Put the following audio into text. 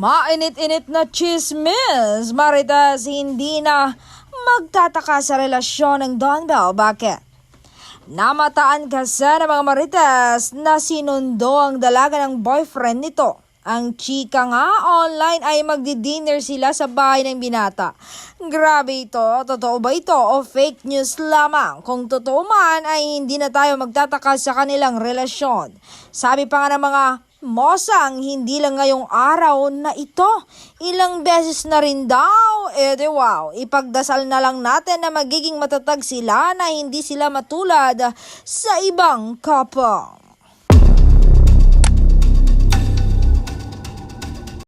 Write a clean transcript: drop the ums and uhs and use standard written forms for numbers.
Mainit-init na chismis, maritas hindi na magtataka sa relasyon ng Don Bell. Bakit? Namataan kasi ng mga marites na sinundo ang dalaga ng boyfriend nito. Ang chika nga online ay magdi-dinner sila sa bahay ng binata. Grabe ito, totoo ba ito o fake news lamang? Kung totoo man ay hindi na tayo magtataka sa kanilang relasyon. Sabi pa nga ng mga mosang, hindi lang ngayong araw na ito. Ilang beses na rin daw. Wow, ipagdasal na lang natin na magiging matatag sila na hindi sila matulad sa ibang couple.